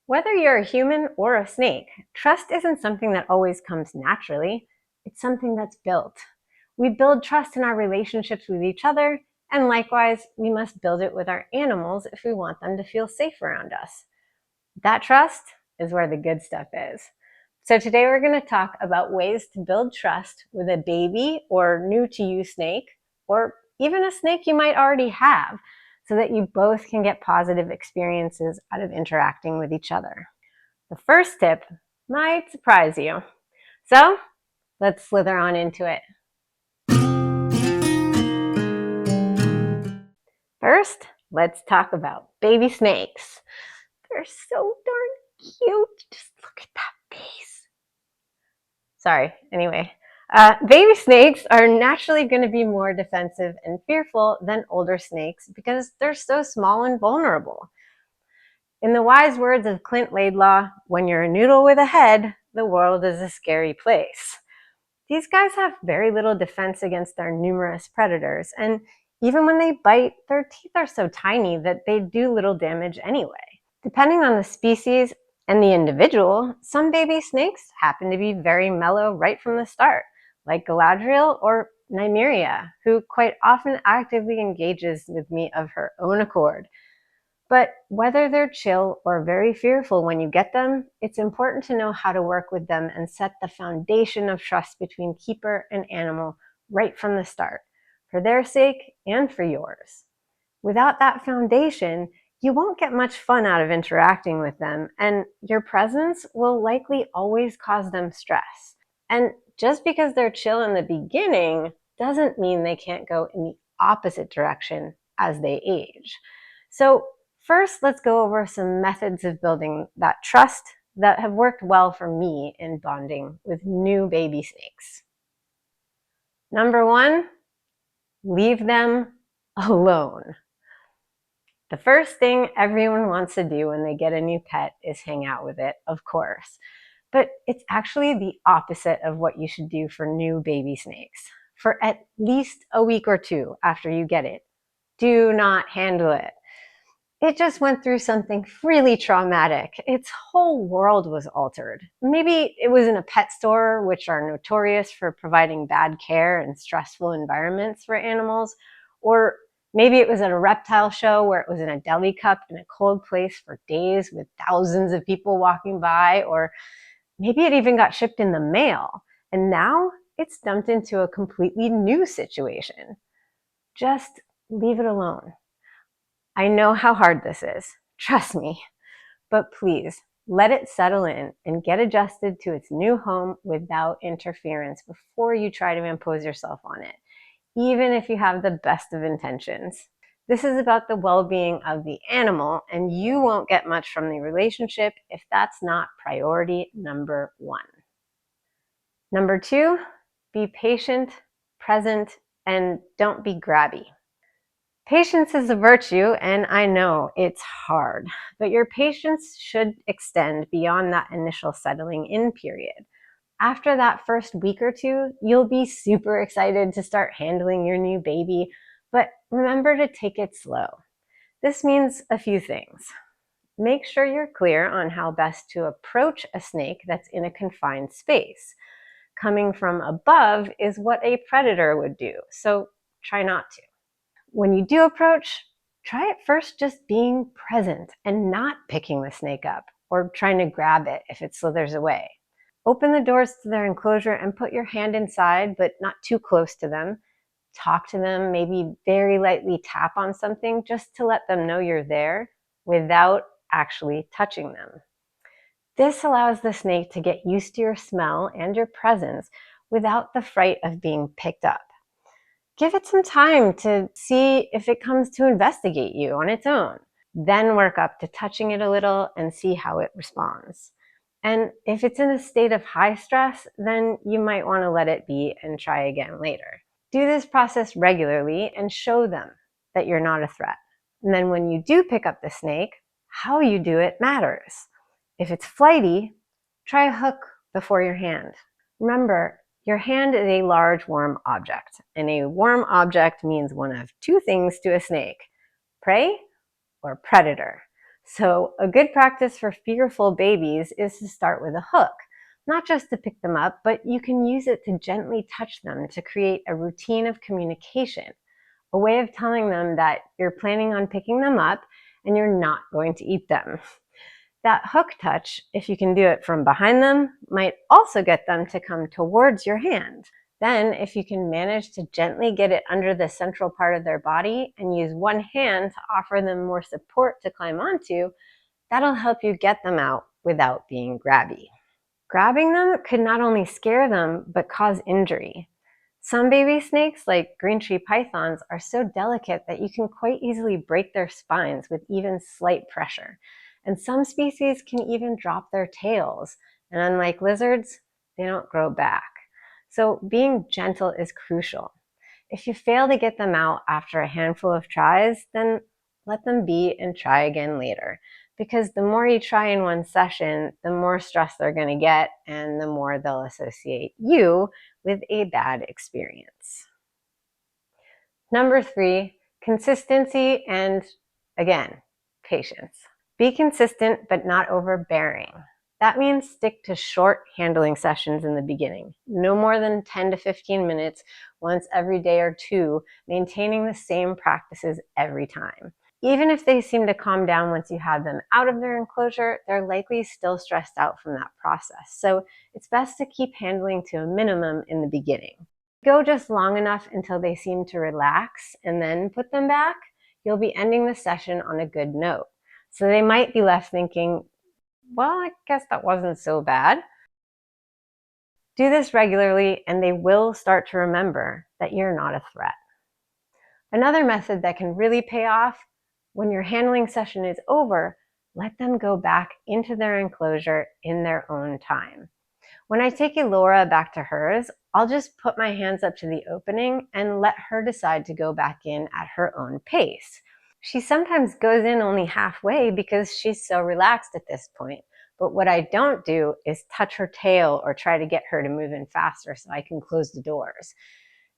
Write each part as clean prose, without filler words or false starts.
Whether you're a human or a snake, trust isn't something that always comes naturally. It's something that's built. We build trust in our relationships with each other, and likewise, we must build it with our animals if we want them to feel safe around us. That trust is where the good stuff is. So today we're going to talk about ways to build trust with a baby or new to you snake, or even a snake you might already have, so that you both can get positive experiences out of interacting with each other. The first tip might surprise you. So let's slither on into it. First, let's talk about baby snakes. They're so darn cute. Just look at that face. Sorry, anyway. Baby snakes are naturally going to be more defensive and fearful than older snakes because they're so small and vulnerable. In the wise words of Clint Laidlaw, when you're a noodle with a head, the world is a scary place. These guys have very little defense against their numerous predators, and even when they bite, their teeth are so tiny that they do little damage anyway. Depending on the species and the individual, some baby snakes happen to be very mellow right from the start, like Galadriel or Nymeria, who quite often actively engages with me of her own accord. But whether they're chill or very fearful when you get them, it's important to know how to work with them and set the foundation of trust between keeper and animal right from the start, for their sake and for yours. Without that foundation, you won't get much fun out of interacting with them, and your presence will likely always cause them stress. And just because they're chill in the beginning doesn't mean they can't go in the opposite direction as they age. So first, let's go over some methods of building that trust that have worked well for me in bonding with new baby snakes. Number one, leave them alone. The first thing everyone wants to do when they get a new pet is hang out with it, of course. But it's actually the opposite of what you should do for new baby snakes. For at least a week or two after you get it, do not handle it. It just went through something really traumatic. Its whole world was altered. Maybe it was in a pet store, which are notorious for providing bad care and stressful environments for animals, or maybe it was at a reptile show where it was in a deli cup in a cold place for days with thousands of people walking by, or maybe it even got shipped in the mail, and now it's dumped into a completely new situation. Just leave it alone. I know how hard this is, trust me, but please let it settle in and get adjusted to its new home without interference before you try to impose yourself on it, even if you have the best of intentions. This is about the well-being of the animal, and you won't get much from the relationship if that's not priority number one. Number two, be patient, present, and don't be grabby. Patience is a virtue, and I know it's hard, but your patience should extend beyond that initial settling in period. After that first week or two, you'll be super excited to start handling your new baby, but remember to take it slow. This means a few things. Make sure you're clear on how best to approach a snake that's in a confined space. Coming from above is what a predator would do, so try not to. When you do approach, try at first just being present and not picking the snake up or trying to grab it if it slithers away. Open the doors to their enclosure and put your hand inside, but not too close to them. Talk to them, maybe very lightly tap on something just to let them know you're there without actually touching them. This allows the snake to get used to your smell and your presence without the fright of being picked up. Give it some time to see if it comes to investigate you on its own. Then work up to touching it a little and see how it responds. And if it's in a state of high stress, then you might want to let it be and try again later. Do this process regularly and show them that you're not a threat. And then when you do pick up the snake, how you do it matters. If it's flighty, try a hook before your hand. Remember, your hand is a large warm object, and a warm object means one of two things to a snake: prey or predator. So a good practice for fearful babies is to start with a hook, not just to pick them up, but you can use it to gently touch them to create a routine of communication, a way of telling them that you're planning on picking them up and you're not going to eat them. That hook touch, if you can do it from behind them, might also get them to come towards your hand. Then, if you can manage to gently get it under the central part of their body and use one hand to offer them more support to climb onto, that'll help you get them out without being grabby. Grabbing them could not only scare them, but cause injury. Some baby snakes, like green tree pythons, are so delicate that you can quite easily break their spines with even slight pressure. And some species can even drop their tails. And unlike lizards, they don't grow back. So being gentle is crucial. If you fail to get them out after a handful of tries, then let them be and try again later. Because the more you try in one session, the more stress they're going to get and the more they'll associate you with a bad experience. Number 3, consistency and, again, patience. Be consistent but not overbearing. That means stick to short handling sessions in the beginning, no more than 10 to 15 minutes once every day or two, maintaining the same practices every time. Even if they seem to calm down once you have them out of their enclosure, they're likely still stressed out from that process. So it's best to keep handling to a minimum in the beginning. Go just long enough until they seem to relax and then put them back. You'll be ending the session on a good note. So they might be left thinking, well, I guess that wasn't so bad. Do this regularly and they will start to remember that you're not a threat. Another method that can really pay off: when your handling session is over, let them go back into their enclosure in their own time. When I take Elora back to hers, I'll just put my hands up to the opening and let her decide to go back in at her own pace. She sometimes goes in only halfway because she's so relaxed at this point. But what I don't do is touch her tail or try to get her to move in faster so I can close the doors.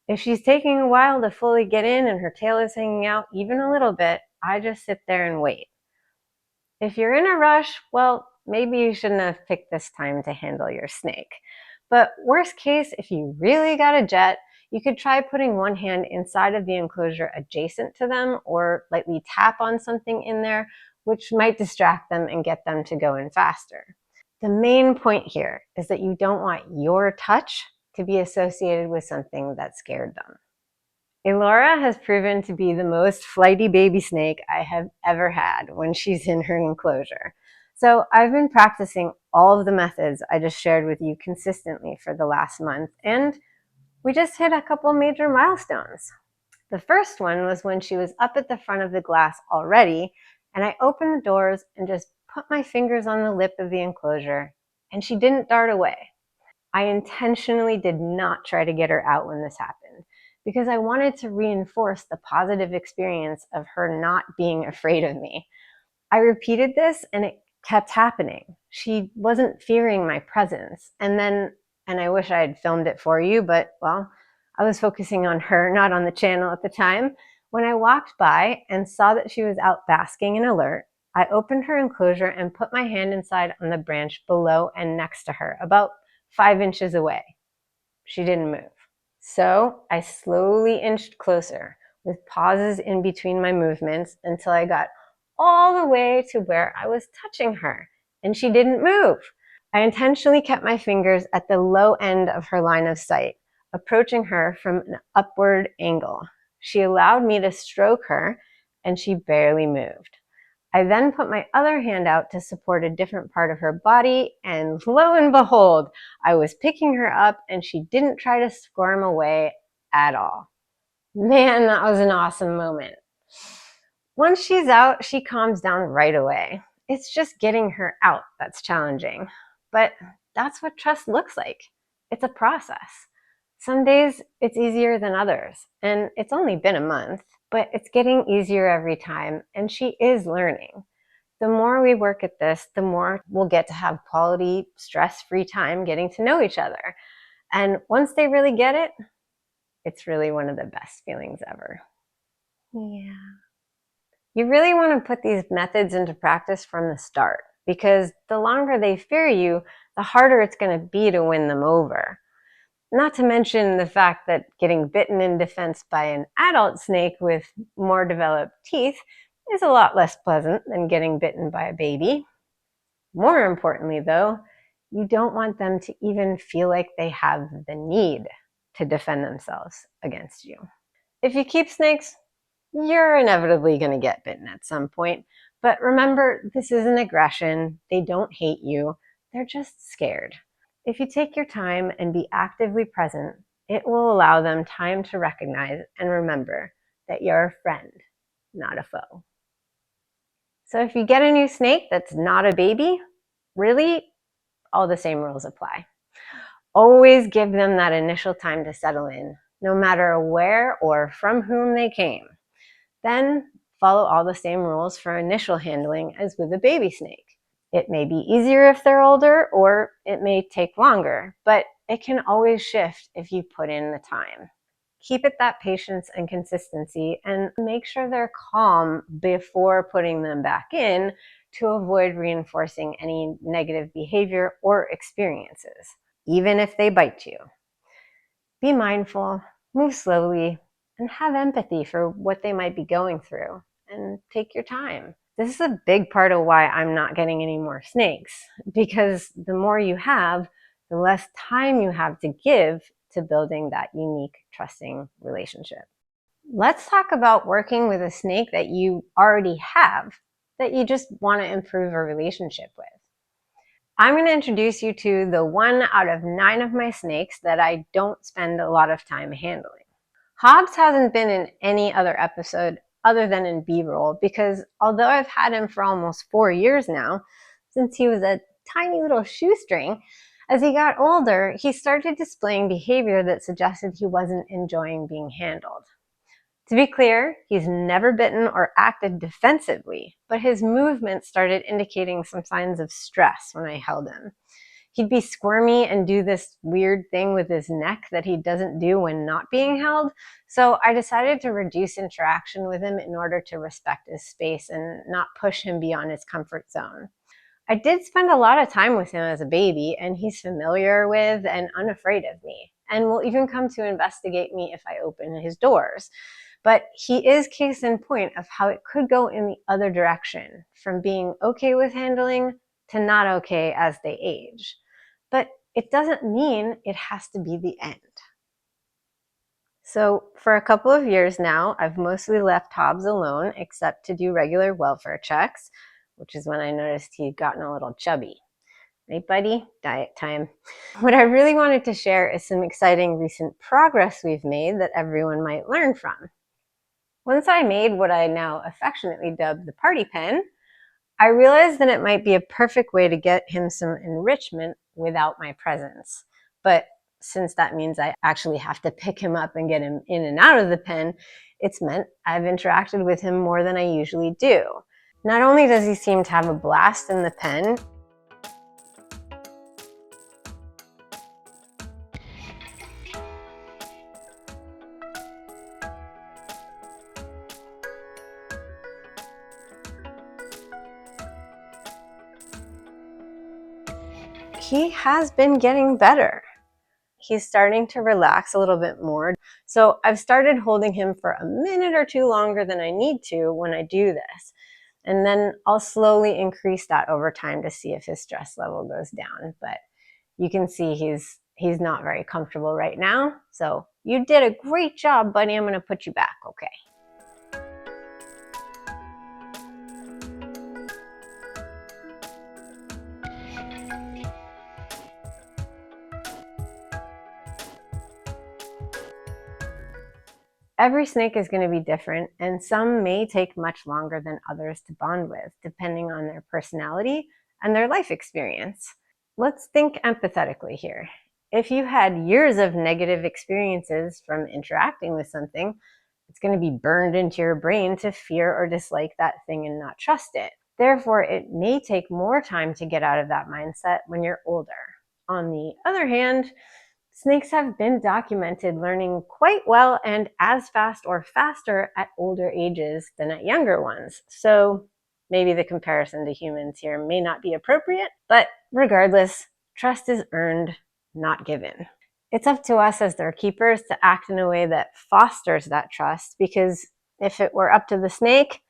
If she's taking a while to fully get in and her tail is hanging out even a little bit, I just sit there and wait. If you're in a rush, well, maybe you shouldn't have picked this time to handle your snake. But worst case, if you really got a jet, you could try putting one hand inside of the enclosure adjacent to them or lightly tap on something in there, which might distract them and get them to go in faster. The main point here is that you don't want your touch to be associated with something that scared them. Elora has proven to be the most flighty baby snake I have ever had when she's in her enclosure. So I've been practicing all of the methods I just shared with you consistently for the last month, and we just hit a couple major milestones. The first one was when she was up at the front of the glass already, and I opened the doors and just put my fingers on the lip of the enclosure, and she didn't dart away. I intentionally did not try to get her out when this happened because I wanted to reinforce the positive experience of her not being afraid of me. I repeated this and it kept happening. She wasn't fearing my presence. And I wish I had filmed it for you, but well, I was focusing on her, not on the channel at the time. When I walked by and saw that she was out basking and alert, I opened her enclosure and put my hand inside on the branch below and next to her, about 5 inches away. She didn't move. So I slowly inched closer with pauses in between my movements until I got all the way to where I was touching her, and she didn't move. I intentionally kept my fingers at the low end of her line of sight, approaching her from an upward angle. She allowed me to stroke her, and she barely moved. I then put my other hand out to support a different part of her body, and lo and behold, I was picking her up and she didn't try to squirm away at all. Man, that was an awesome moment. Once she's out, she calms down right away. It's just getting her out that's challenging. But that's what trust looks like. It's a process. Some days it's easier than others, and it's only been a month, but it's getting easier every time, and she is learning. The more we work at this, the more we'll get to have quality, stress-free time getting to know each other. And once they really get it, it's really one of the best feelings ever. Yeah. You really want to put these methods into practice from the start, because the longer they fear you, the harder it's going to be to win them over. Not to mention the fact that getting bitten in defense by an adult snake with more developed teeth is a lot less pleasant than getting bitten by a baby. More importantly, though, you don't want them to even feel like they have the need to defend themselves against you. If you keep snakes, you're inevitably going to get bitten at some point. But remember, this isn't aggression. They don't hate you. They're just scared. If you take your time and be actively present, it will allow them time to recognize and remember that you're a friend, not a foe. So if you get a new snake that's not a baby, really, all the same rules apply. Always give them that initial time to settle in, no matter where or from whom they came. Then follow all the same rules for initial handling as with a baby snake. It may be easier if they're older, or it may take longer, but it can always shift if you put in the time. Keep it that patience and consistency, and make sure they're calm before putting them back in to avoid reinforcing any negative behavior or experiences, even if they bite you. Be mindful, move slowly, and have empathy for what they might be going through, and take your time. This is a big part of why I'm not getting any more snakes, because the more you have, the less time you have to give to building that unique, trusting relationship. Let's talk about working with a snake that you already have, that you just want to improve a relationship with. I'm going to introduce you to the 1 out of 9 of my snakes that I don't spend a lot of time handling. Hobbs hasn't been in any other episode other than in B-roll, because although I've had him for almost 4 years now, since he was a tiny little shoestring, as he got older, he started displaying behavior that suggested he wasn't enjoying being handled. To be clear, he's never bitten or acted defensively, but his movements started indicating some signs of stress when I held him. He'd be squirmy and do this weird thing with his neck that he doesn't do when not being held, so I decided to reduce interaction with him in order to respect his space and not push him beyond his comfort zone. I did spend a lot of time with him as a baby, and he's familiar with and unafraid of me, and will even come to investigate me if I open his doors. But he is case in point of how it could go in the other direction, from being okay with handling to not okay as they age. But it doesn't mean it has to be the end. So for a couple of years now, I've mostly left Hobbs alone, except to do regular welfare checks, which is when I noticed he'd gotten a little chubby. Right, buddy? Diet time. What I really wanted to share is some exciting recent progress we've made that everyone might learn from. Once I made what I now affectionately dub the party pen, I realized that it might be a perfect way to get him some enrichment without my presence. But since that means I actually have to pick him up and get him in and out of the pen, it's meant I've interacted with him more than I usually do. Not only does he seem to have a blast in the pen, he has been getting better. He's starting to relax a little bit more. So I've started holding him for a minute or two longer than I need to when I do this. And then I'll slowly increase that over time to see if his stress level goes down. But you can see he's not very comfortable right now. So you did a great job, buddy. I'm going to put you back, okay? Every snake is going to be different, and some may take much longer than others to bond with, depending on their personality and their life experience. Let's think empathetically here. If you had years of negative experiences from interacting with something, it's going to be burned into your brain to fear or dislike that thing and not trust it. Therefore, it may take more time to get out of that mindset when you're older. On the other hand, Snakes have been documented learning quite well and as fast or faster at older ages than at younger ones. So maybe the comparison to humans here may not be appropriate, but regardless, trust is earned, not given. It's up to us as their keepers to act in a way that fosters that trust, because if it were up to the snake,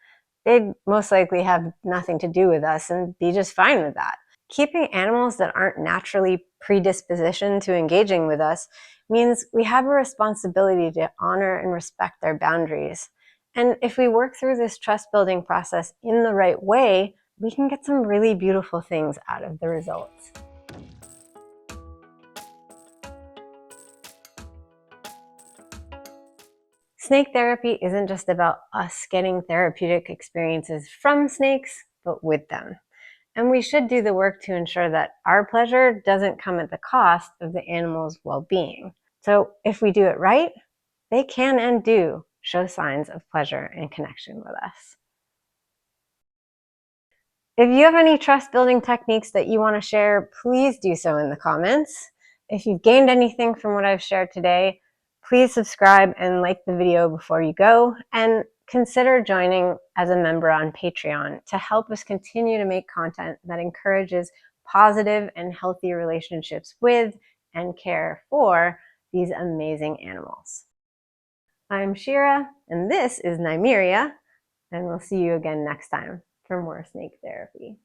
they'd most likely have nothing to do with us and be just fine with that. Keeping animals that aren't naturally predispositioned to engaging with us means we have a responsibility to honor and respect their boundaries. And if we work through this trust building process in the right way, we can get some really beautiful things out of the results. Snake therapy isn't just about us getting therapeutic experiences from snakes, but with them. And we should do the work to ensure that our pleasure doesn't come at the cost of the animal's well-being. So if we do it right, they can and do show signs of pleasure and connection with us. If you have any trust building techniques that you want to share, please do so in the comments. If you've gained anything from what I've shared today, please subscribe and like the video before you go, and consider joining as a member on Patreon to help us continue to make content that encourages positive and healthy relationships with and care for these amazing animals. I'm Shira, and this is Nymeria, and we'll see you again next time for more snake therapy.